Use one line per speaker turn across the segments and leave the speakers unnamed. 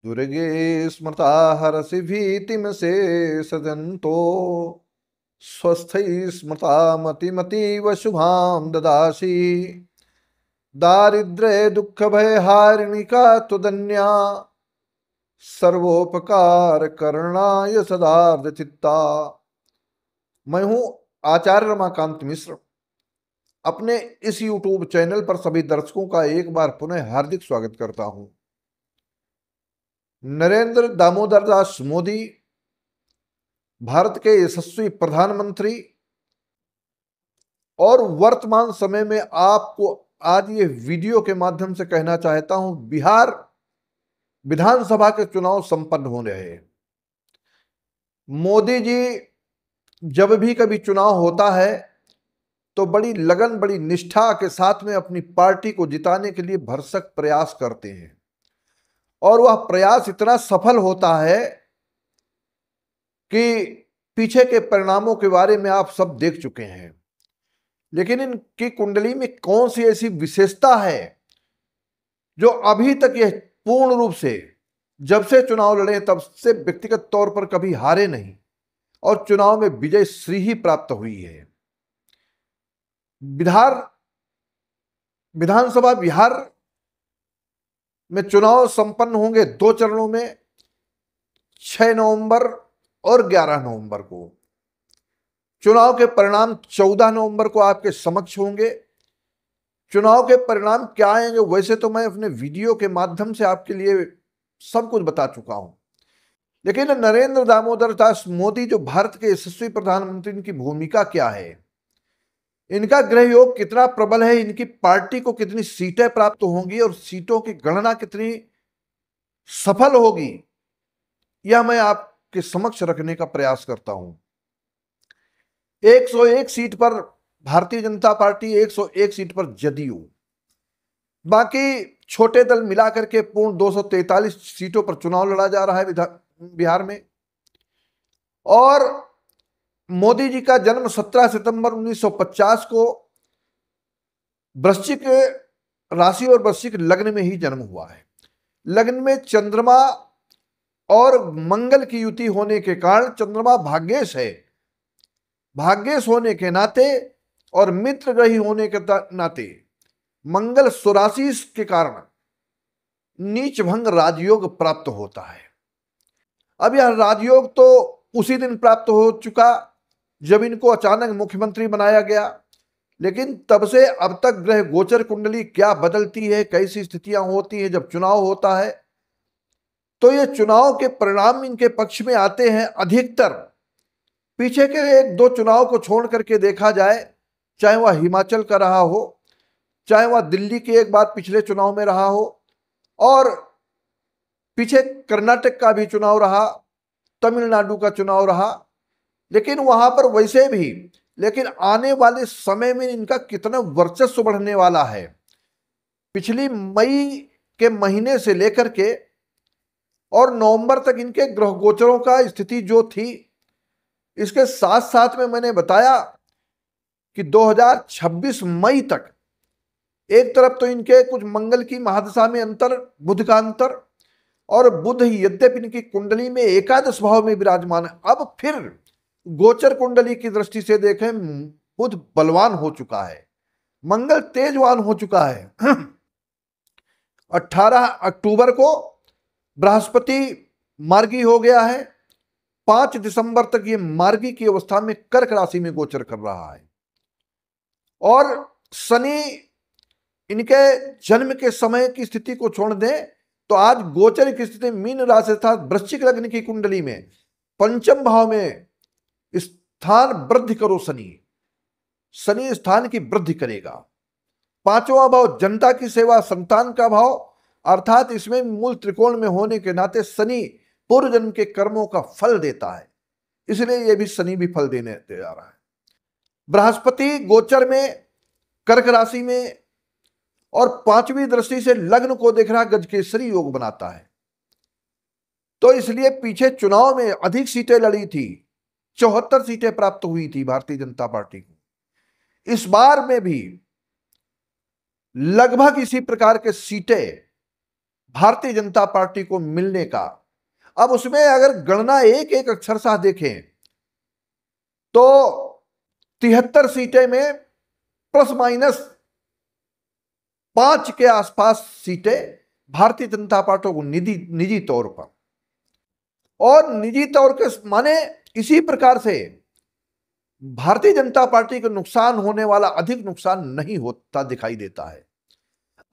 दुर्गे स्मृता हरसि भीतिम से सजन्तो स्वस्थै स्मृता मतिमतीव शुभां ददासि दारिद्र्य दुःख भय हारिणिका तुदन्या सर्वोपकार करणाय सदार्थ चित्ता। मैं हूं आचार्य रमाकांत मिश्र। अपने इस YouTube चैनल पर सभी दर्शकों का एक बार पुनः हार्दिक स्वागत करता हूं। नरेंद्र दामोदर दास मोदी भारत के यशस्वी प्रधानमंत्री और वर्तमान समय में आपको आज ये वीडियो के माध्यम से कहना चाहता हूं, बिहार विधानसभा के चुनाव संपन्न हो रहे हैं। मोदी जी जब भी कभी चुनाव होता है तो बड़ी लगन बड़ी निष्ठा के साथ में अपनी पार्टी को जिताने के लिए भरसक प्रयास करते हैं और वह प्रयास इतना सफल होता है कि पीछे के परिणामों के बारे में आप सब देख चुके हैं। लेकिन इनकी कुंडली में कौन सी ऐसी विशेषता है जो अभी तक यह पूर्ण रूप से जब से चुनाव लड़े तब से व्यक्तिगत तौर पर कभी हारे नहीं और चुनाव में विजय श्री ही प्राप्त हुई है। विधानसभा बिहार में चुनाव संपन्न होंगे 2 चरणों में, 6 नवंबर और 11 नवंबर को। चुनाव के परिणाम 14 नवंबर को आपके समक्ष होंगे। चुनाव के परिणाम क्या आएंगे वैसे तो मैं अपने वीडियो के माध्यम से आपके लिए सब कुछ बता चुका हूं, लेकिन नरेंद्र दामोदर दास मोदी जो भारत के यशस्वी प्रधानमंत्री, इनकी भूमिका क्या है, इनका ग्रह योग कितना प्रबल है, इनकी पार्टी को कितनी सीटें प्राप्त होंगी और सीटों की गणना कितनी सफल होगी, यह मैं आपके समक्ष रखने का प्रयास करता हूं। 101 सीट पर भारतीय जनता पार्टी, 101 सीट पर जदयू, बाकी छोटे दल मिलाकर के पूर्ण 243 सीटों पर चुनाव लड़ा जा रहा है बिहार में। और मोदी जी का जन्म 17 सितंबर 1950 को वृश्चिक राशि और वृश्चिक लग्न में ही जन्म हुआ है। लग्न में चंद्रमा और मंगल की युति होने के कारण चंद्रमा भाग्येश है। भाग्येश होने के नाते और मित्र ग्रही होने के नाते मंगल स्वराशि के कारण नीच भंग राजयोग प्राप्त होता है। अब यह राजयोग तो उसी दिन प्राप्त हो चुका जब इनको अचानक मुख्यमंत्री बनाया गया, लेकिन तब से अब तक ग्रह गोचर कुंडली क्या बदलती है, कैसी स्थितियां होती हैं जब चुनाव होता है, तो ये चुनाव के परिणाम इनके पक्ष में आते हैं। अधिकतर पीछे के 1-2 चुनाव को छोड़ करके देखा जाए, चाहे वह हिमाचल का रहा हो, चाहे वह दिल्ली के एक बार पिछले चुनाव में रहा हो, और पीछे कर्नाटक का भी चुनाव रहा, तमिलनाडु का चुनाव रहा, लेकिन वहां पर वैसे भी, लेकिन आने वाले समय में इनका कितना वर्चस्व बढ़ने वाला है। पिछली मई के महीने से लेकर के और नवंबर तक इनके ग्रह गोचरों का स्थिति जो थी, इसके साथ साथ में मैंने बताया कि 2026 मई तक एक तरफ तो इनके कुछ मंगल की महादशा में अंतर, बुध का अंतर, और बुध यद्यपि इनकी कुंडली में एकादश भाव में विराजमान है, अब फिर गोचर कुंडली की दृष्टि से देखें बुध बलवान हो चुका है, मंगल तेजवान हो चुका है। 18 अक्टूबर को बृहस्पति मार्गी हो गया है, 5 दिसंबर तक ये मार्गी की अवस्था में कर्क राशि में गोचर कर रहा है। और शनि इनके जन्म के समय की स्थिति को छोड़ दें तो आज गोचर की स्थिति मीन राशि था वृश्चिक लग्न की कुंडली में 5वें भाव में स्थान वृद्धि करो। शनि स्थान की वृद्धि करेगा। 5वां भाव जनता की सेवा, संतान का भाव, अर्थात इसमें मूल त्रिकोण में होने के नाते शनि पूर्व जन्म के कर्मों का फल देता है, इसलिए यह भी शनि भी फल देने दे जा रहा है। बृहस्पति गोचर में कर्क राशि में और 5वीं दृष्टि से लग्न को देख रहा, गजकेसरी योग बनाता है। तो इसलिए पीछे चुनाव में अधिक सीटें लड़ी थी, 74 सीटें प्राप्त हुई थी भारतीय जनता पार्टी को। इस बार में भी लगभग इसी प्रकार के सीटें भारतीय जनता पार्टी को मिलने का। अब उसमें अगर गणना एक एक अक्षरशः देखें तो 73 सीटें में प्लस माइनस 5 के आसपास सीटें भारतीय जनता पार्टी को निजी तौर पर, और निजी तौर के माने इसी प्रकार से भारतीय जनता पार्टी को नुकसान होने वाला अधिक नुकसान नहीं होता दिखाई देता है।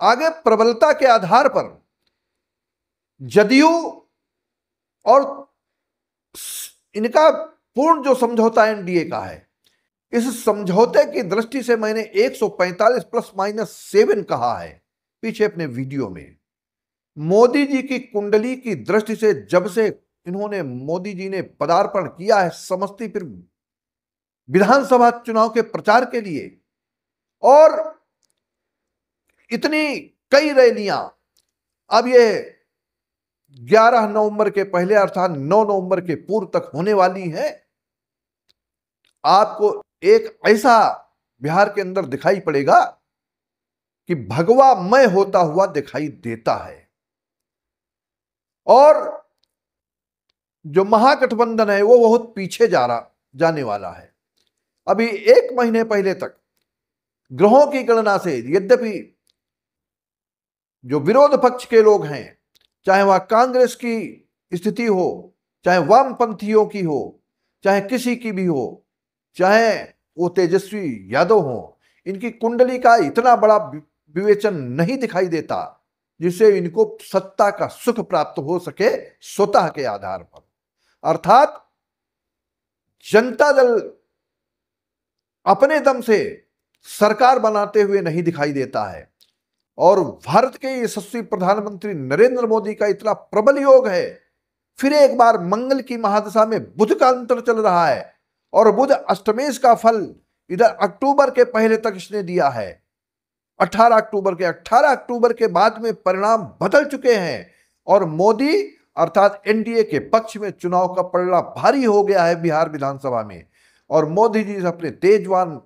आगे प्रबलता के आधार पर जदयू और इनका पूर्ण जो समझौता एनडीए का है, इस समझौते की दृष्टि से मैंने 145 प्लस माइनस 7 कहा है पीछे अपने वीडियो में। मोदी जी की कुंडली की दृष्टि से जब से इन्होंने, मोदी जी ने पदार्पण किया है समस्तीपुर विधानसभा चुनाव के प्रचार के लिए, और इतनी कई रैलियां अब ये 11 नवंबर के पहले अर्थात 9 नवंबर के पूर्व तक होने वाली है। आपको एक ऐसा बिहार के अंदर दिखाई पड़ेगा कि भगवामय होता हुआ दिखाई देता है। और जो महागठबंधन है वो बहुत पीछे जाने वाला है। अभी 1 महीने पहले तक ग्रहों की गणना से, यद्यपि जो विरोध पक्ष के लोग हैं, चाहे वह कांग्रेस की स्थिति हो, चाहे वामपंथियों की हो, चाहे किसी की भी हो, चाहे वो तेजस्वी यादव हो, इनकी कुंडली का इतना बड़ा विवेचन नहीं दिखाई देता जिससे इनको सत्ता का सुख प्राप्त हो सके स्वतः के आधार पर। अर्थात जनता दल अपने दम से सरकार बनाते हुए नहीं दिखाई देता है, और भारत के यशस्वी प्रधानमंत्री नरेंद्र मोदी का इतना प्रबल योग है। फिर एक बार मंगल की महादशा में बुध का अंतर चल रहा है, और बुध अष्टमेश का फल इधर अक्टूबर के पहले तक इसने दिया है। 18 अक्टूबर के बाद में परिणाम बदल चुके हैं, और मोदी अर्थात एनडीए के पक्ष में चुनाव का पलड़ा भारी हो गया है बिहार विधानसभा में। और मोदी जी अपने तेजवान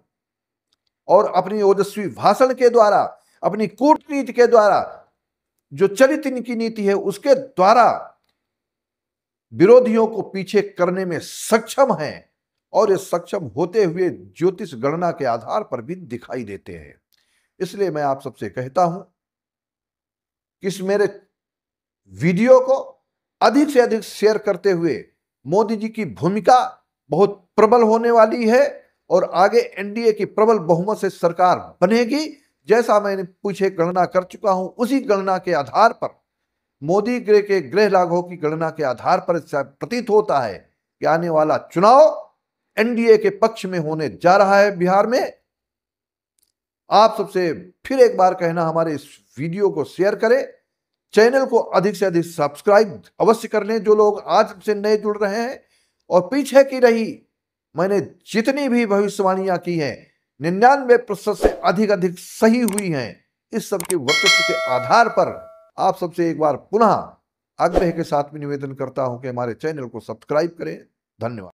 और अपनी ओजस्वी भाषण के द्वारा, अपनी कूटनीति के द्वारा, जो चलित इनकी नीति है उसके द्वारा विरोधियों को पीछे करने में सक्षम हैं, और ये सक्षम होते हुए ज्योतिष गणना के आधार पर भी दिखाई देते हैं। इसलिए मैं आप सबसे कहता हूं कि इस मेरे वीडियो को अधिक से अधिक शेयर करते हुए, मोदी जी की भूमिका बहुत प्रबल होने वाली है, और आगे एनडीए की प्रबल बहुमत से सरकार बनेगी। जैसा मैंने पीछे गणना कर चुका हूं, उसी गणना के आधार पर, मोदी के गृह लाघवों की गणना के आधार पर प्रतीत होता है कि आने वाला चुनाव एनडीए के पक्ष में होने जा रहा है बिहार में। आप सबसे फिर एक बार कहना, हमारे इस वीडियो को शेयर करें, चैनल को अधिक से अधिक सब्सक्राइब अवश्य कर लें जो लोग आज से नए जुड़ रहे हैं। और पीछे की रही मैंने जितनी भी भविष्यवाणियां की हैं, 99% से अधिक सही हुई हैं। इस सब के वक्तव्य के आधार पर आप सबसे एक बार पुनः आग्रह के साथ में निवेदन करता हूं कि हमारे चैनल को सब्सक्राइब करें। धन्यवाद।